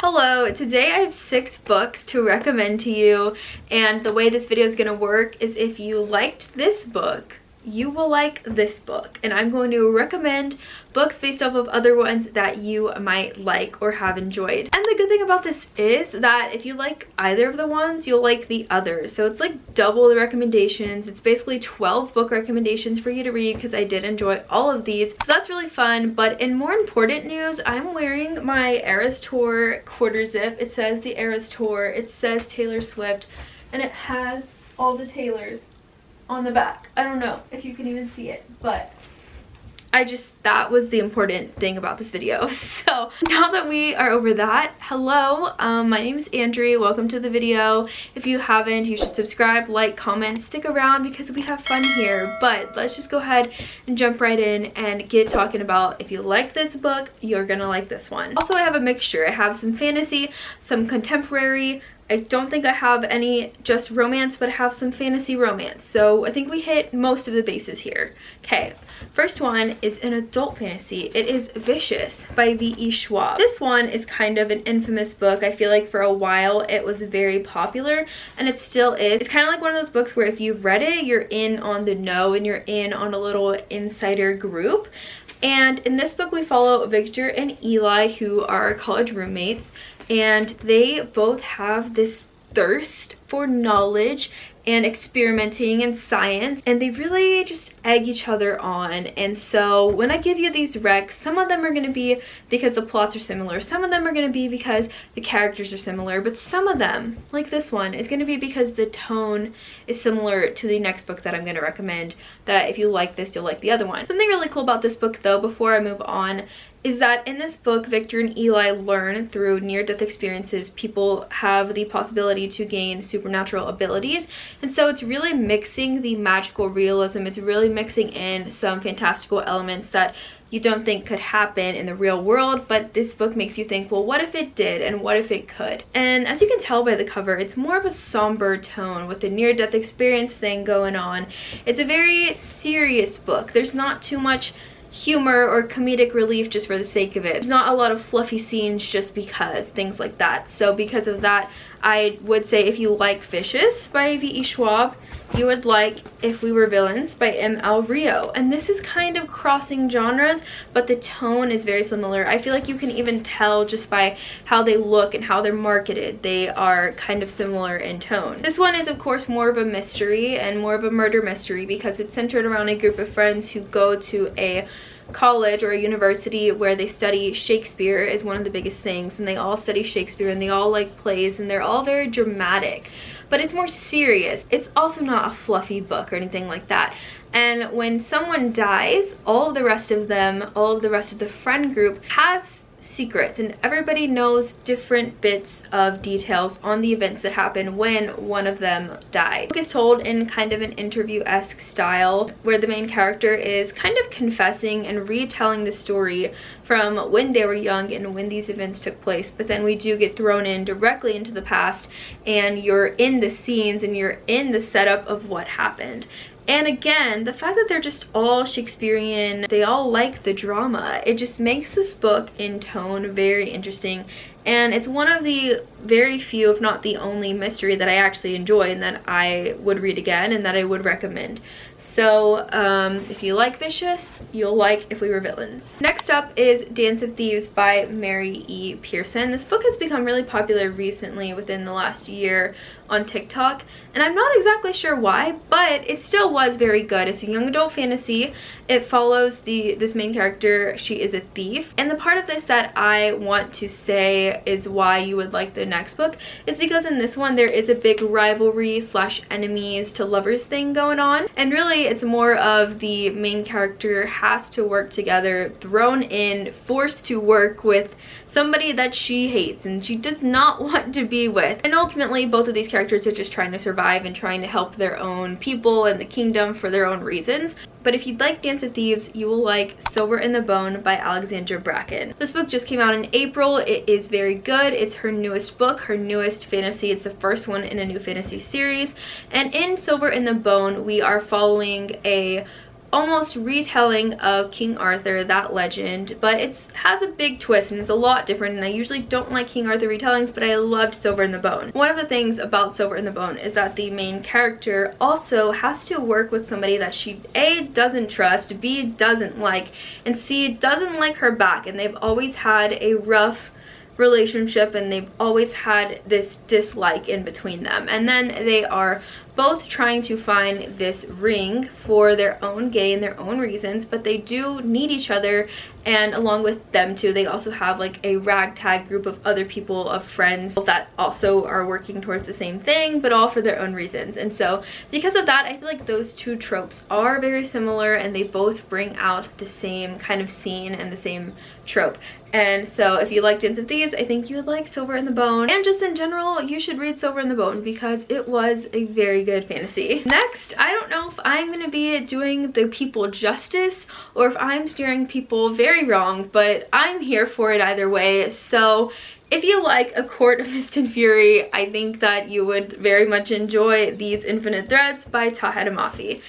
Hello, today I have 6 books to recommend to you, and the way this video is going to work is if you liked this book, you will like this book, and I'm going to recommend books based off of other ones that you might like or have enjoyed. And the good thing about this is that if you like either of the ones, you'll like the others. So it's like double the recommendations. It's basically 12 book recommendations for you to read because I did enjoy all of these. So that's really fun. But in more important news, I'm wearing my Eras Tour quarter zip. It says the Eras Tour, it says Taylor Swift, and it has all the Taylors on the back. I don't know if you can even see it, but that was the important thing about this video. So now that we are over that, hello, my name is Andrea. Welcome to the video. If you haven't, you should subscribe, like, comment, stick around because we have fun here. But let's just go ahead and jump right in and get talking about if you like this book, you're gonna like this one. Also, I have a mixture. I have some fantasy, some contemporary. I don't think I have any just romance, but I have some fantasy romance. So I think we hit most of the bases here. Okay, first one is an adult fantasy. It is Vicious by V.E. Schwab. This one is kind of an infamous book. I feel like for a while it was very popular, and it still is. It's kind of like one of those books where if you've read it, you're in on the know and you're in on a little insider group. And in this book we follow Victor and Eli, who are college roommates, and they both have this thirst for knowledge and experimenting and science, and they really just egg each other on. And so when I give you these recs, some of them are going to be because the plots are similar, some of them are going to be because the characters are similar, but some of them, like this one, is going to be because the tone is similar to the next book that I'm going to recommend, that if you like this, you'll like the other one. Something really cool about this book though, before I move on, is that in this book, Victor and Eli learn through near-death experiences people have the possibility to gain supernatural abilities. And so it's really mixing the magical realism, it's really mixing in some fantastical elements that you don't think could happen in the real world, but this book makes you think, well, what if it did and what if it could? And as you can tell by the cover, it's more of a somber tone with the near-death experience thing going on. It's a very serious book. There's not too much humor or comedic relief just for the sake of it. There's not a lot of fluffy scenes just because, things like that. So because of that, I would say if you like Vicious by V.E. Schwab, you would like If We Were Villains by M.L. Rio. And this is kind of crossing genres, but the tone is very similar. I feel like you can even tell just by how they look and how they're marketed. They are kind of similar in tone. This one is of course more of a mystery and more of a murder mystery because it's centered around a group of friends who go to a college or a university where they study Shakespeare is one of the biggest things, and they all study Shakespeare and they all like plays and they're all very dramatic, but it's more serious. It's also not a fluffy book or anything like that. And when someone dies, all of the rest of them, all of the rest of the friend group has secrets, and everybody knows different bits of details on the events that happen when one of them died. The book is told in kind of an interview-esque style where the main character is kind of confessing and retelling the story from when they were young and when these events took place, but then we do get thrown in directly into the past and you're in the scenes and you're in the setup of what happened. And again, the fact that they're just all Shakespearean, they all like the drama, it just makes this book in tone very interesting. And it's one of the very few, if not the only, mystery that I actually enjoy and that I would read again and that I would recommend. So if you like Vicious, you'll like If We Were Villains. Next up is Dance of Thieves by Mary E. Pearson. This book has become really popular recently within the last year on TikTok, and I'm not exactly sure why, but it still was very good. It's a young adult fantasy. It follows this main character. She is a thief, and the part of this that I want to say is why you would like the next book is because in this one there is a big rivalry slash enemies to lovers thing going on, and really it's more of the main character has to work together, thrown in, forced to work with somebody that she hates and she does not want to be with. And ultimately both of these characters are just trying to survive and trying to help their own people and the kingdom for their own reasons. But if you'd like Dance of Thieves, you will like Silver in the Bone by Alexandra Bracken. This book just came out in April. It is very good. It's her newest book, her newest fantasy. It's the first one in a new fantasy series. And in Silver in the Bone, we are following a almost retelling of King Arthur, that legend, but it has a big twist and it's a lot different, and I usually don't like King Arthur retellings, but I loved Silver in the Bone. One of the things about Silver in the Bone is that the main character also has to work with somebody that she A, doesn't trust, B, doesn't like, and C, doesn't like her back, and they've always had a rough relationship and they've always had this dislike in between them, and then they are both trying to find this ring for their own gain, their own reasons, but they do need each other, and along with them too, they also have like a ragtag group of other people, of friends that also are working towards the same thing, but all for their own reasons. And so because of that, I feel like those two tropes are very similar and they both bring out the same kind of scene and the same trope. And so if you liked Dance of Thieves, I think you would like Silver in the Bone, and just in general, you should read Silver in the Bone because it was a very good fantasy. Next, I don't know if I'm going to be doing the people justice or if I'm steering people very wrong, but I'm here for it either way. So if you like A Court of Mist and Fury, I think that you would very much enjoy These Infinite Threads by Tahereh Mafi.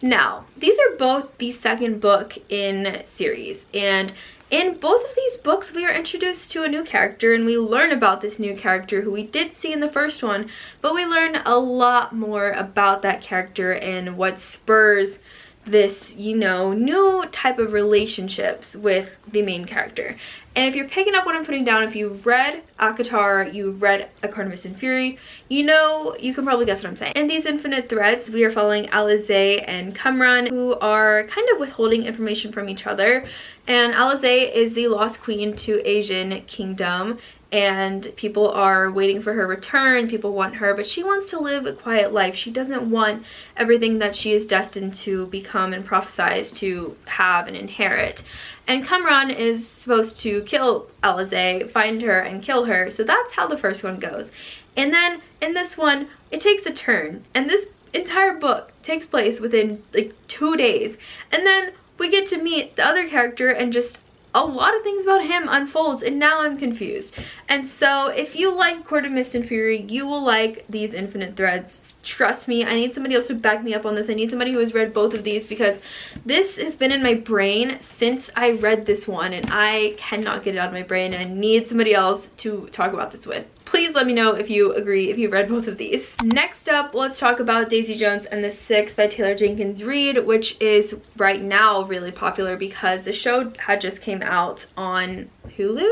Now, these are both the second book in series, and in both of these books, we are introduced to a new character and we learn about this new character who we did see in the first one, but we learn a lot more about that character and what spurs this, you know, new type of relationships with the main character. And if you're picking up what I'm putting down, if you've read ACOTAR, you've read A Court of Mist and Fury, you know, you can probably guess what I'm saying. In These Infinite Threads, we are following Alisaie and Kamran, who are kind of withholding information from each other. And Alisaie is the lost queen to Asian kingdom, and people are waiting for her return. People want her, but she wants to live a quiet life. She doesn't want everything that she is destined to become and prophesize to have and inherit. And Kamran is supposed to kill Alisaie, find her and kill her. So that's how the first one goes. And then in this one, it takes a turn, and this entire book takes place within like 2 days, and then we get to meet the other character and just a lot of things about him unfolds, and now I'm confused. And so if you like Court of Mist and Fury, you will like These Infinite Threads. Trust me, I need somebody else to back me up on this. I need somebody who has read both of these because this has been in my brain since I read this one and I cannot get it out of my brain, and I need somebody else to talk about this with. Please let me know if you agree, if you read both of these. Next up, let's talk about Daisy Jones and the Six by Taylor Jenkins Reid, which is right now really popular because the show had just came out on Hulu?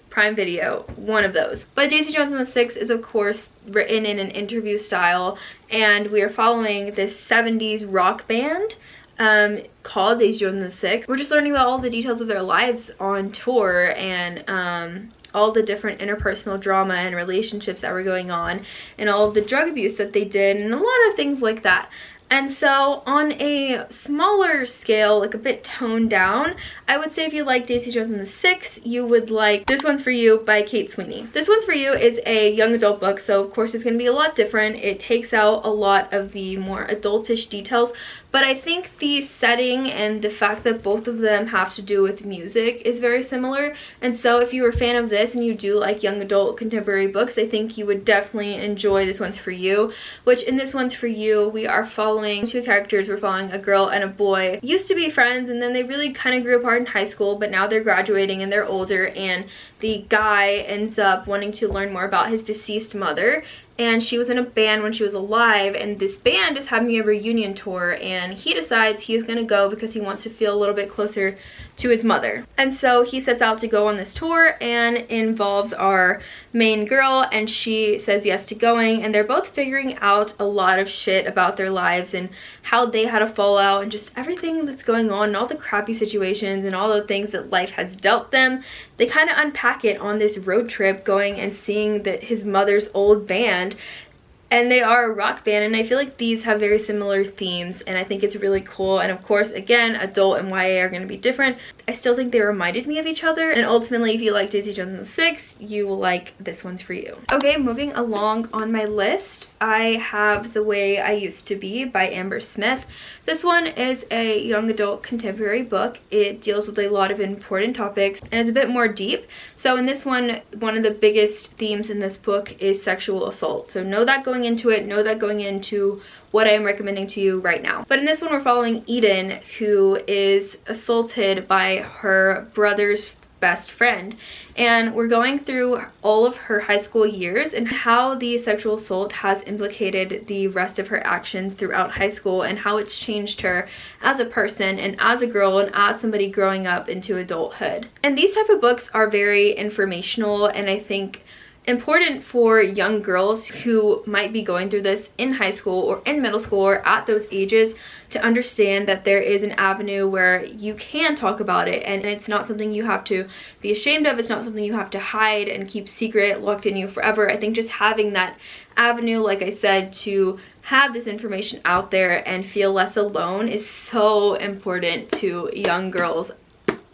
Prime Video, one of those. But Daisy Jones and the Six is of course written in an interview style, and we are following this 70s rock band called Daisy Jones and the Six. We're just learning about all the details of their lives on tour, and all the different interpersonal drama and relationships that were going on, and all of the drug abuse that they did, and a lot of things like that. And so on a smaller scale, like a bit toned down, I would say if you like Daisy Jones and the Six, you would like This One's For You by Kate Sweeney. This One's For You is a young adult book, so of course it's going to be a lot different. It takes out a lot of the more adultish details, but I think the setting and the fact that both of them have to do with music is very similar. And so if you were a fan of this and you do like young adult contemporary books, I think you would definitely enjoy This One's For You, which in This One's For You, we are following two characters. We're following a girl and a boy. Used to be friends, and then they really kind of grew apart in high school, but now they're graduating and they're older, and the guy ends up wanting to learn more about his deceased mother. And she was in a band when she was alive, and this band is having a reunion tour, and he decides he is going to go because he wants to feel a little bit closer to his mother. And so he sets out to go on this tour, and it involves our main girl, and she says yes to going, and they're both figuring out a lot of shit about their lives and how they had a fallout and just everything that's going on and all the crappy situations and all the things that life has dealt them. They kind of unpack it on this road trip, going and seeing that his mother's old band, and they are a rock band, and I feel like these have very similar themes, and I think it's really cool. And of course, again, adult and YA are going to be different. I still think they reminded me of each other, and ultimately if you like Daisy Jones and the Six, you will like This One's For You. Okay, moving along on my list, I have The Way I Used to Be by Amber Smith. This one is a young adult contemporary book. It deals with a lot of important topics and is a bit more deep. So in this one of the biggest themes in this book is sexual assault. So know that going going into it, know that going into what I am recommending to you right now. But in this one, we're following Eden, who is assaulted by her brother's best friend, and we're going through all of her high school years and how the sexual assault has implicated the rest of her actions throughout high school, and how it's changed her as a person and as a girl and as somebody growing up into adulthood. And these type of books are very informational, and I think important for young girls who might be going through this in high school or in middle school or at those ages, to understand that there is an avenue where you can talk about it, and it's not something you have to be ashamed of. It's not something you have to hide and keep secret, locked in you forever. I think just having that avenue, like I said, to have this information out there and feel less alone is so important to young girls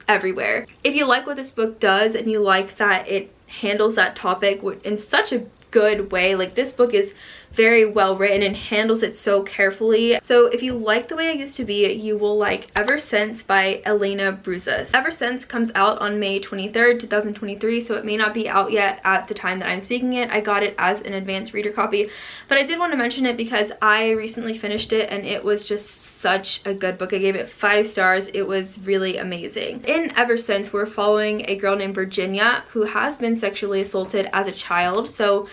everywhere. If you like what this book does and you like that it handles that topic in such a good way, like this book is very well written and handles it so carefully. So if you like The Way I Used to Be, you will like Ever Since by Elena Bruzas. Ever Since comes out on May 23rd, 2023, so it may not be out yet at the time that I'm speaking it. I got it as an advanced reader copy, but I did want to mention it because I recently finished it and it was just such a good book. I gave it 5 stars. It was really amazing. In Ever Since, we're following a girl named Virginia who has been sexually assaulted as a child. So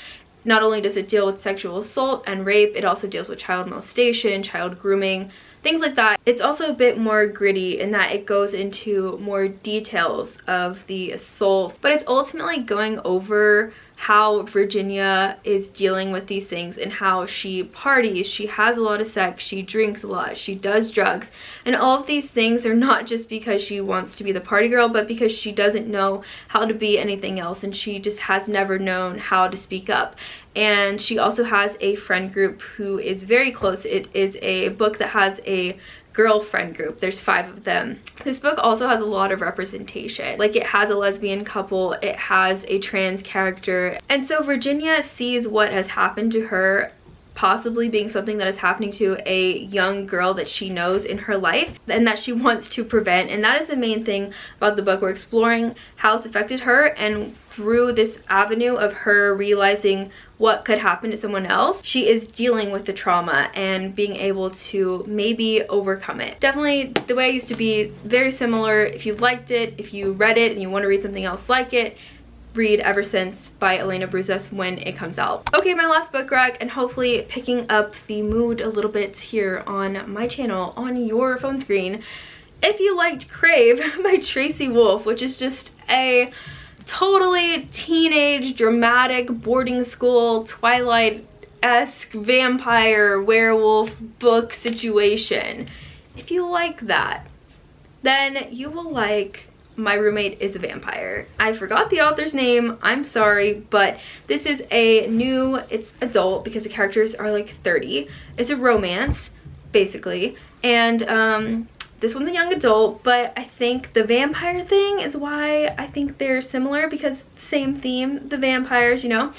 not only does it deal with sexual assault and rape, it also deals with child molestation, child grooming, things like that. It's also a bit more gritty in that it goes into more details of the assault, but it's ultimately going over how Virginia is dealing with these things and how she parties, she has a lot of sex, she drinks a lot, she does drugs, and all of these things are not just because she wants to be the party girl, but because she doesn't know how to be anything else, and she just has never known how to speak up. And she also has a friend group who is very close. It is a book that has a girlfriend group. There's 5 of them. This book also has a lot of representation. Like, it has a lesbian couple, it has a trans character, and so Virginia sees what has happened to her possibly being something that is happening to a young girl that she knows in her life and that she wants to prevent. And that is the main thing about the book. We're exploring how it's affected her, and through this avenue of her realizing what could happen to someone else, she is dealing with the trauma and being able to maybe overcome it. Definitely The Way I Used to Be, very similar. If you liked it, if you read it and you want to read something else like it, read Ever Since by Elena Bruzas when it comes out. Okay, my last book rec, and hopefully picking up the mood a little bit here on my channel on your phone screen. If you liked Crave by Tracy Wolff, which is just a totally teenage dramatic boarding school Twilight-esque vampire werewolf book situation, if you like that, then you will like My Roommate is a Vampire. I forgot the author's name, I'm sorry, but this is a new, it's adult because the characters are like 30. It's a romance, basically, and this one's a young adult, but I think the vampire thing is why I think they're similar, because same theme, the vampires, you know?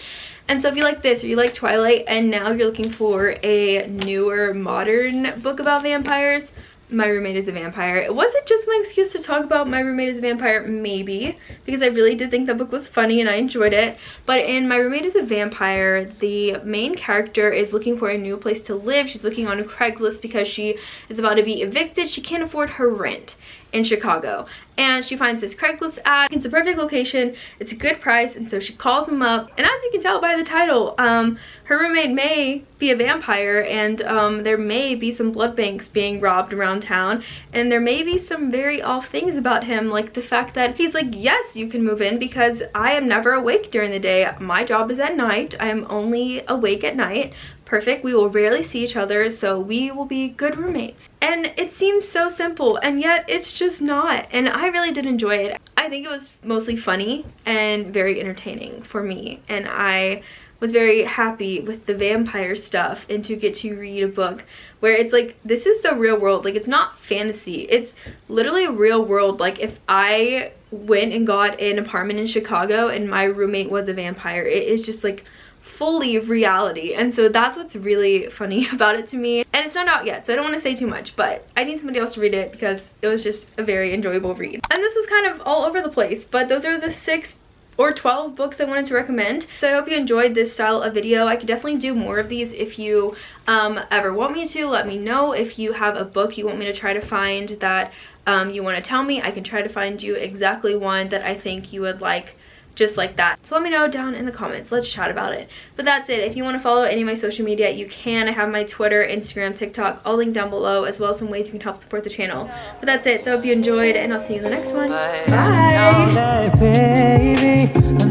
And so if you like this, or you like Twilight, and now you're looking for a newer, modern book about vampires, My Roommate is a Vampire. Was it just my excuse to talk about My Roommate is a Vampire? Maybe, because I really did think that book was funny and I enjoyed it. But in My Roommate is a Vampire, the main character is looking for a new place to live. She's looking on Craigslist because she is about to be evicted. She can't afford her rent in Chicago, and she finds this Craigslist ad. It's a perfect location, it's a good price, and so she calls them up, and as you can tell by the title, her roommate may be a vampire, and there may be some blood banks being robbed around town, and there may be some very off things about him, like the fact that he's like, yes, you can move in because I am never awake during the day. My job is at night. I am only awake at night. Perfect. We will rarely see each other, so we will be good roommates. And it seems so simple, and yet it's just not. And I really did enjoy it. I think it was mostly funny and very entertaining for me, and I was very happy with the vampire stuff and to get to read a book where it's like, this is the real world. Like, it's not fantasy, it's literally a real world. Like, if I went and got an apartment in Chicago and my roommate was a vampire, it is just like fully reality. And so that's what's really funny about it to me. And it's not out yet, so I don't want to say too much, but I need somebody else to read it because it was just a very enjoyable read. And this is kind of all over the place, but those are the 6 or 12 books I wanted to recommend. So I hope you enjoyed this style of video. I could definitely do more of these if you ever want me to. Let me know if you have a book you want me to try to find that you want to tell me. I can try to find you exactly one that I think you would like, just like that. So let me know down in the comments. Let's chat about it. But that's it. If you want to follow any of my social media, you can. I have my Twitter, Instagram, TikTok, all linked down below, as well as some ways you can help support the channel. But that's it. So I hope you enjoyed, and I'll see you in the next one. Bye. I'm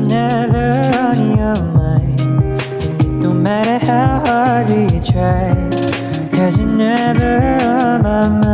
never on your mind, and it don't matter how hard we try, 'cause you're never on my mind.